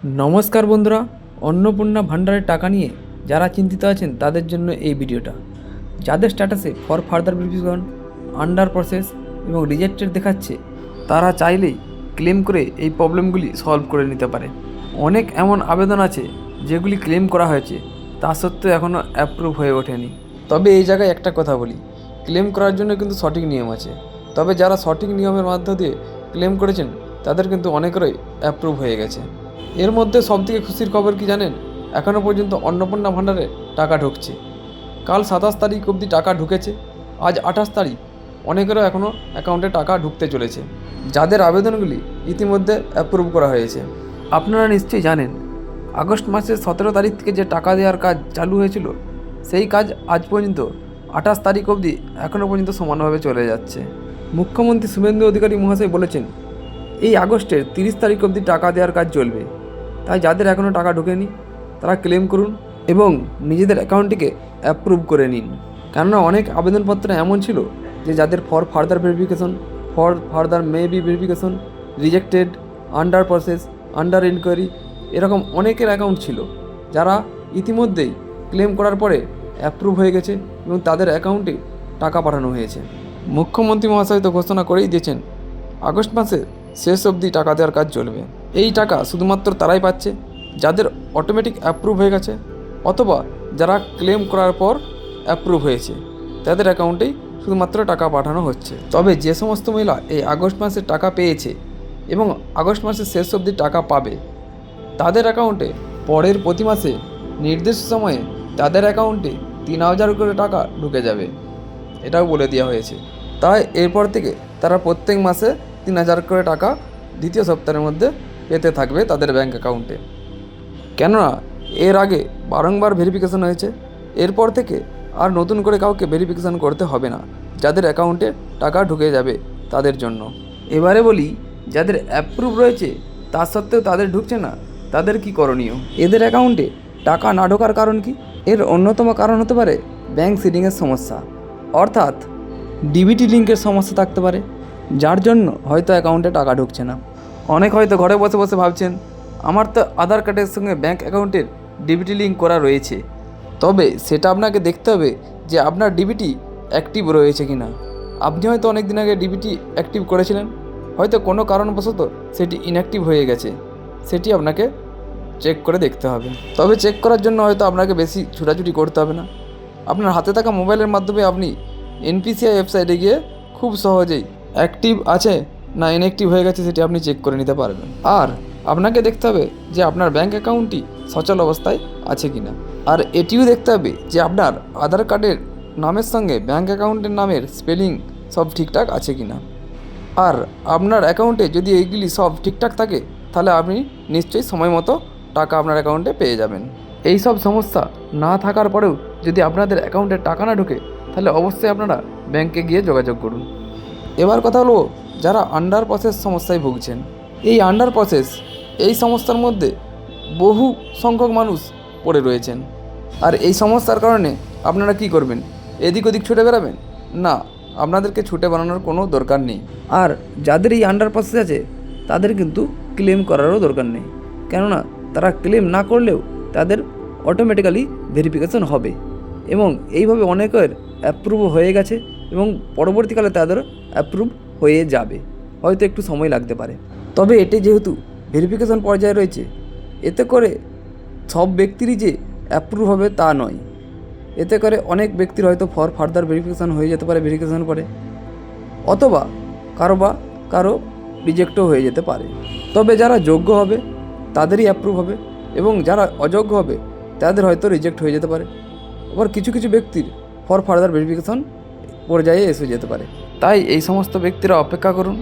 নমস্কার বন্ধুরা, অন্নপূর্ণা ভান্ডারের টাকা নিয়ে যারা চিন্তিত আছেন তাদের জন্য এই ভিডিওটা। যাদের স্ট্যাটাসে for further verification, under process এবং রিজেক্টেড দেখাচ্ছে, তারা চাইলেই ক্লেম করে এই প্রবলেমগুলি সলভ করে নিতে পারে। অনেক এমন আবেদন আছে যেগুলি ক্লেম করা হয়েছে, তা সত্ত্বেও এখনও অ্যাপ্রুভ হয়ে ওঠেনি। তবে এই জায়গায় একটা কথা বলি, ক্লেম করার জন্য কিন্তু সঠিক নিয়ম আছে। তবে যারা সঠিক নিয়মের মাধ্য দিয়ে ক্লেম করেছেন তাদের কিন্তু অনেকেরই অ্যাপ্রুভ হয়ে গেছে। এর মধ্যে সবথেকে খুশির খবর কি জানেন? এখনও পর্যন্ত অন্নপূর্ণা ভান্ডারে টাকা ঢুকছে। কাল 27 তারিখ অবধি টাকা ঢুকেছে, আজ 28 তারিখ, অনেকেরও এখনও অ্যাকাউন্টে টাকা ঢুকতে চলেছে, যাদের আবেদনগুলি ইতিমধ্যে অ্যাপ্রুভ করা হয়েছে। আপনারা নিশ্চয়ই জানেন, আগস্ট মাসের 17 তারিখ থেকে যে টাকা দেওয়ার কাজ চালু হয়েছিল, সেই কাজ আজ পর্যন্ত 28 তারিখ অবধি এখনও পর্যন্ত সমানভাবে চলে যাচ্ছে। মুখ্যমন্ত্রী শুভেন্দু অধিকারী মহাশয় বলেছেন, এই আগস্টের 30 তারিখ অবধি টাকা দেওয়ার কাজ চলবে। তাই যাদের এখনও টাকা ঢোকেনি তারা ক্লেম করুন এবং নিজেদের অ্যাকাউন্টটিকে অ্যাপ্রুভ করে নিন। কেননা অনেক আবেদনপত্র এমন ছিল যে যাদের for further verification, for further may be verification, rejected, under process, under inquiry, এরকম অনেকের অ্যাকাউন্ট ছিল যারা ইতিমধ্যেই ক্লেম করার পরে অ্যাপ্রুভ হয়ে গেছে এবং তাদের অ্যাকাউন্টে টাকা পাঠানো হয়েছে। মুখ্যমন্ত্রী মহাশয় তো ঘোষণা করেই দিয়েছেন, আগস্ট মাসে শেষ অবধি টাকা দেওয়ার কাজ চলবে। এই টাকা শুধুমাত্র তারাই পাচ্ছে যাদের অটোমেটিক অ্যাপ্রুভ হয়ে গেছে অথবা যারা ক্লেম করার পর অ্যাপ্রুভ হয়েছে, তাদের অ্যাকাউন্টেই শুধুমাত্র টাকা পাঠানো হচ্ছে। তবে যে সমস্ত মহিলা এই আগস্ট মাসে টাকা পেয়েছে এবং আগস্ট মাসের শেষ অবধি টাকা পাবে, তাদের অ্যাকাউন্টে পরের প্রতি মাসে নির্দিষ্ট সময়ে তাদের অ্যাকাউন্টে 3000 করে টাকা ঢুকে যাবে, এটাও বলে দেওয়া হয়েছে। তাই এরপর থেকে তারা প্রত্যেক মাসে 3000 করে টাকা দ্বিতীয় সপ্তাহের মধ্যে পেতে থাকবে তাদের ব্যাঙ্ক অ্যাকাউন্টে। কেননা এর আগে বারংবার ভেরিফিকেশন হয়েছে, এরপর থেকে আর নতুন করে কাউকে ভেরিফিকেশন করতে হবে না, যাদের অ্যাকাউন্টে টাকা ঢুকে যাবে তাদের জন্য। এবারে বলি, যাদের অ্যাপ্রুভ রয়েছে তা সত্ত্বেও তাদের ঢুকছে না, তাদের কি করণীয়? এদের অ্যাকাউন্টে টাকা না ঢোকার কারণ কি? এর অন্যতম কারণ হতে পারে ব্যাঙ্ক সিডিংয়ের সমস্যা, অর্থাৎ ডিবিটি লিঙ্কের সমস্যা থাকতে পারে, যার জন্য হয়তো অ্যাকাউন্টে টাকা ঢুকছে না। অনেক হয়তো ঘরে বসে বসে ভাবছেন, আমার তো আধার কার্ডের সঙ্গে ব্যাঙ্ক অ্যাকাউন্টের ডিবিটি লিঙ্ক করা রয়েছে, তবে সেটা আপনাকে দেখতে হবে যে আপনার ডিবিটি অ্যাক্টিভ রয়েছে কি না। আপনি হয়তো অনেক দিন আগে ডিবিটি অ্যাক্টিভ করেছিলেন, হয়তো কোনো কারণবশত সেটি ইনঅ্যাক্টিভ হয়ে গেছে, সেটি আপনাকে চেক করে দেখতে হবে। তবে চেক করার জন্য হয়তো আপনাকে বেশি ছুটাছুটি করতে হবে না, আপনার হাতে থাকা মোবাইলের মাধ্যমে আপনি এনপিসিআই ওয়েবসাইটে গিয়ে খুব সহজেই অ্যাক্টিভ আছে না ইনঅ্যাক্টিভ হয়ে গেছে সেটি আপনি চেক করে নিতে পারবেন। আর আপনাকে দেখতে হবে যে আপনার ব্যাঙ্ক অ্যাকাউন্টটি সচল অবস্থায় আছে কি না। আর এটিও দেখতে হবে যে আপনার আধার কার্ডের নামের সঙ্গে ব্যাঙ্ক অ্যাকাউন্টের নামের স্পেলিং সব ঠিকঠাক আছে কি না। আর আপনার অ্যাকাউন্টে যদি এইগুলি সব ঠিকঠাক থাকে, তাহলে আপনি নিশ্চয়ই সময় মতো টাকা আপনার অ্যাকাউন্টে পেয়ে যাবেন। এই সব সমস্যা না থাকার পরেও যদি আপনাদের অ্যাকাউন্টে টাকা না ঢোকে, তাহলে অবশ্যই আপনারা ব্যাংকে গিয়ে যোগাযোগ করুন। এবার কথা হলো, যারা আন্ডার প্রসেস সমস্যায় ভুগছেন, এই আন্ডার প্রসেস এই সমস্যার মধ্যে বহু সংখ্যক মানুষ পড়ে রয়েছেন। আর এই সমস্যার কারণে আপনারা কি করবেন? এদিক ওদিক ছুটে বেড়াবেন? না, আপনাদেরকে ছুটে বেড়ানোর কোনো দরকার নেই। আর যাদের এই আন্ডার প্রসেস আছে তাদের কিন্তু ক্লেম করারও দরকার নেই, কেননা তারা ক্লেম না করলেও তাদের অটোমেটিক্যালি ভেরিফিকেশন হবে এবং এইভাবে অনেকের অ্যাপ্রুভ হয়ে গেছে এবং পরবর্তীকালে তাদের অ্যাপ্রুভ হয়ে যাবে, হয়তো একটু সময় লাগতে পারে। তবে এটি যেহেতু ভেরিফিকেশন পর্যায়ে রয়েছে, এতে করে সব ব্যক্তিরই যে অ্যাপ্রুভ হবে তা নয়, এতে করে অনেক ব্যক্তির হয়তো ফর ফার্দার ভেরিফিকেশন হয়ে যেতে পারে ভেরিফিকেশন পরে, অথবা কারো রিজেক্টও হয়ে যেতে পারে। তবে যারা যোগ্য হবে তাদেরই অ্যাপ্রুভ হবে এবং যারা অযোগ্য হবে তাদের হয়তো রিজেক্ট হয়ে যেতে পারে। আবার কিছু কিছু ব্যক্তির ফর ফার্দার ভেরিফিকেশন পর্যায়ে এসে যেতে পারে। তাই এই সমস্ত ব্যক্তিরা অপেক্ষা করুন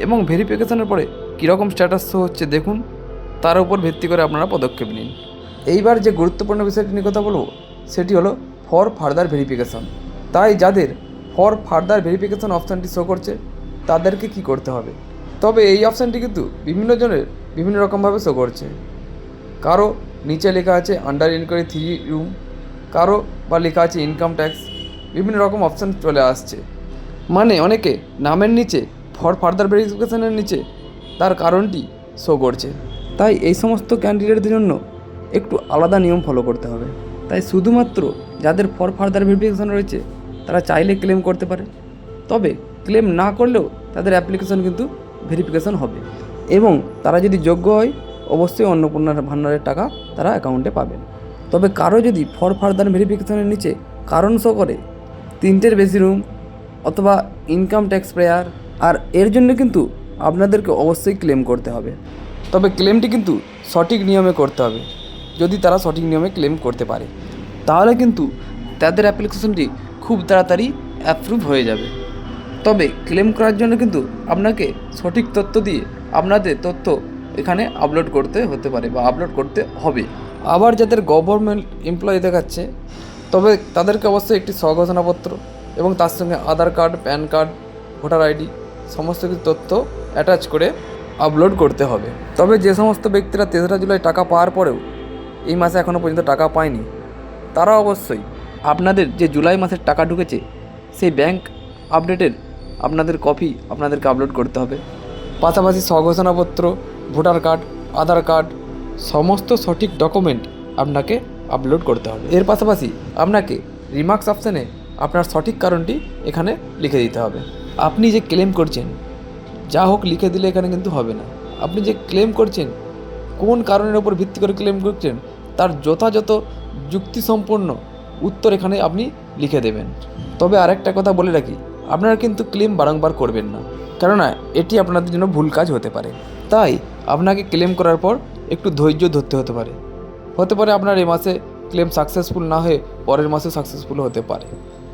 এবং ভেরিফিকেশনের পরে কীরকম স্ট্যাটাস শো হচ্ছে দেখুন, তার উপর ভিত্তি করে আপনারা পদক্ষেপ নিন। এইবার যে গুরুত্বপূর্ণ বিষয়টি নিয়ে কথা বলবো সেটি হলো ফর ফার্দার ভেরিফিকেশন। তাই যাদের ফর ফার্দার ভেরিফিকেশন অপশানটি শো করছে তাদেরকে কি করতে হবে? তবে এই অপশানটি কিন্তু বিভিন্ন জনের বিভিন্ন রকমভাবে শো করছে। কারো নিচে লেখা আছে আন্ডার ইনকোয়ারি 3 রুম, কারো বা লেখা আছে ইনকাম ট্যাক্স, বিভিন্ন রকম অপশান চলে আসছে। মানে অনেকে নামের নিচে ফর ফার্দার ভেরিফিকেশনের নিচে তার কারণটি শো করছে। তাই এই সমস্ত ক্যান্ডিডেটদের জন্য একটু আলাদা নিয়ম ফলো করতে হবে। তাই শুধুমাত্র যাদের ফর ফার্দার ভেরিফিকেশন রয়েছে তারা চাইলে ক্লেম করতে পারে, তবে ক্লেম না করলেও তাদের অ্যাপ্লিকেশন কিন্তু ভেরিফিকেশন হবে এবং তারা যদি যোগ্য হয় অবশ্যই অন্নপূর্ণা ভাণ্ডারের টাকা তারা অ্যাকাউন্টে পাবেন। তবে কারো যদি ফর ফার্দার ভেরিফিকেশনের নিচে কারণ শো করে 3টের বেশি রুম অথবা ইনকাম ট্যাক্স প্রেয়ার, আর এর জন্য কিন্তু আপনাদেরকে অবশ্যই ক্লেম করতে হবে। তবে ক্লেমটি কিন্তু সঠিক নিয়মে করতে হবে। যদি তারা সঠিক নিয়মে ক্লেম করতে পারে তাহলে কিন্তু তাদের অ্যাপ্লিকেশনটি খুব তাড়াতাড়ি অ্যাপ্রুভ হয়ে যাবে। তবে ক্লেম করার জন্য কিন্তু আপনাকে সঠিক তথ্য দিয়ে আপনাদের তথ্য এখানে আপলোড করতে হতে পারে বা আপলোড করতে হবে। আবার যাদের গভর্নমেন্ট এমপ্লয়ি দেখাচ্ছে তবে তাদেরকে অবশ্যই একটি স্বঘোষণাপত্র এবং তার সঙ্গে Aadhaar card, PAN card, voter ID সমস্ত কিছু তথ্য অ্যাটাচ করে আপলোড করতে হবে। তবে যে সমস্ত ব্যক্তিরা 3রা জুলাই টাকা পাওয়ার পরেও এই মাসে এখনও পর্যন্ত টাকা পায়নি তারা অবশ্যই আপনাদের যে জুলাই মাসের টাকা ঢুকেছে সেই ব্যাংক আপডেটের আপনাদের কপি আপনাদেরকে আপলোড করতে হবে। পাশাপাশি স্বঘোষণাপত্র, ভোটার কার্ড, আধার কার্ড সমস্ত সঠিক ডকুমেন্ট আপনাকে আপলোড করতে হবে। এর পাশাপাশি আপনাকে রিমার্কস অপশানে আপনার সঠিক কারণটি এখানে লিখে দিতে হবে। আপনি যে ক্লেম করছেন যা হোক লিখে দিলে এখানে কিন্তু হবে না। আপনি যে ক্লেম করছেন কোন কারণের উপর ভিত্তি করে ক্লেম করছেন তার যথাযথ যুক্তিসম্পন্ন উত্তর এখানে আপনি লিখে দেবেন। তবে আরেকটা কথা বলে রাখি, আপনারা কিন্তু ক্লেম বারংবার করবেন না, কেননা এটি আপনাদের জন্য ভুল কাজ হতে পারে। তাই আপনাকে ক্লেম করার পর একটু ধৈর্য ধরতে হতে পারে আপনার এই মাসে ক্লেম সাকসেসফুল না হয়ে পরের মাসে সাকসেসফুল হতে পারে।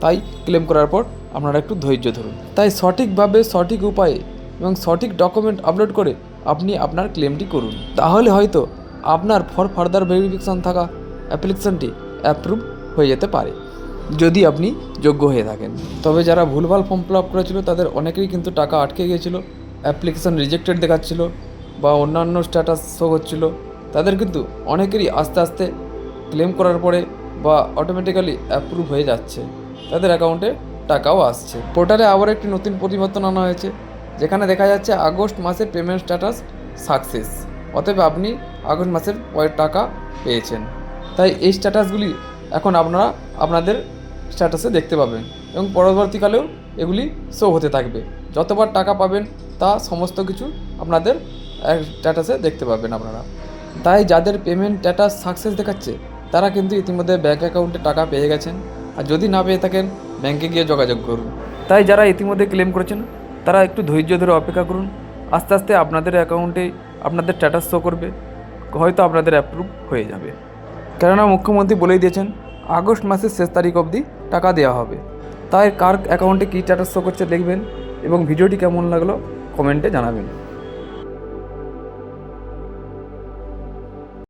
তাই ক্লেম করার পর আপনারা একটু ধৈর্য ধরুন। তাই সঠিকভাবে, সঠিক উপায়ে এবং সঠিক ডকুমেন্ট আপলোড করে আপনি আপনার ক্লেমটি করুন, তাহলে হয়তো আপনার ফর ফার্দার ভেরিফিকেশন থাকা অ্যাপ্লিকেশনটি অ্যাপ্রুভ হয়ে যেতে পারে যদি আপনি যোগ্য হয়ে থাকেন। তবে যারা ভুলভাল ফর্ম ফিল আপ করেছিল তাদের অনেকেরই কিন্তু টাকা আটকে গিয়েছিল, অ্যাপ্লিকেশন রিজেক্টেড দেখাচ্ছিল বা অন্যান্য স্ট্যাটাস শো হচ্ছিল, তাদের কিন্তু অনেকেরই আস্তে আস্তে ক্লেম করার পরে বা অটোমেটিক্যালি অ্যাপ্রুভ হয়ে যাচ্ছে, তাদের অ্যাকাউন্টে টাকাও আসছে। পোর্টালে আবার একটি নতুন পরিবর্তন আনা হয়েছে যেখানে দেখা যাচ্ছে আগস্ট মাসের পেমেন্ট স্ট্যাটাস সাকসেস, অতএব আপনি আগস্ট মাসের পরের টাকা পেয়েছেন। তাই এই স্ট্যাটাসগুলি এখন আপনারা আপনাদের স্ট্যাটাসে দেখতে পাবেন এবং পরবর্তীকালেও এগুলি শো হতে থাকবে। যতবার টাকা পাবেন তা সমস্ত কিছু আপনাদের স্ট্যাটাসে দেখতে পাবেন আপনারা। তাই যাদের পেমেন্ট স্ট্যাটাস সাকসেস দেখাচ্ছে তারা কিন্তু ইতিমধ্যে ব্যাঙ্ক অ্যাকাউন্টে টাকা পেয়ে গেছেন, আর যদি না পেয়ে থাকেন ব্যাঙ্কে গিয়ে যোগাযোগ করুন। তাই যারা ইতিমধ্যে ক্লেম করেছেন তারা একটু ধৈর্য ধরে অপেক্ষা করুন, আস্তে আস্তে আপনাদের অ্যাকাউন্টে আপনাদের স্ট্যাটাস শো করবে, হয়তো আপনাদের অ্যাপ্রুভ হয়ে যাবে। কেননা মুখ্যমন্ত্রী বলেই দিয়েছেন আগস্ট মাসের শেষ তারিখ অবধি টাকা দেওয়া হবে। তাই কার অ্যাকাউন্টে কী স্ট্যাটাস শো করছে দেখবেন এবং ভিডিওটি কেমন লাগলো কমেন্টে জানাবেন।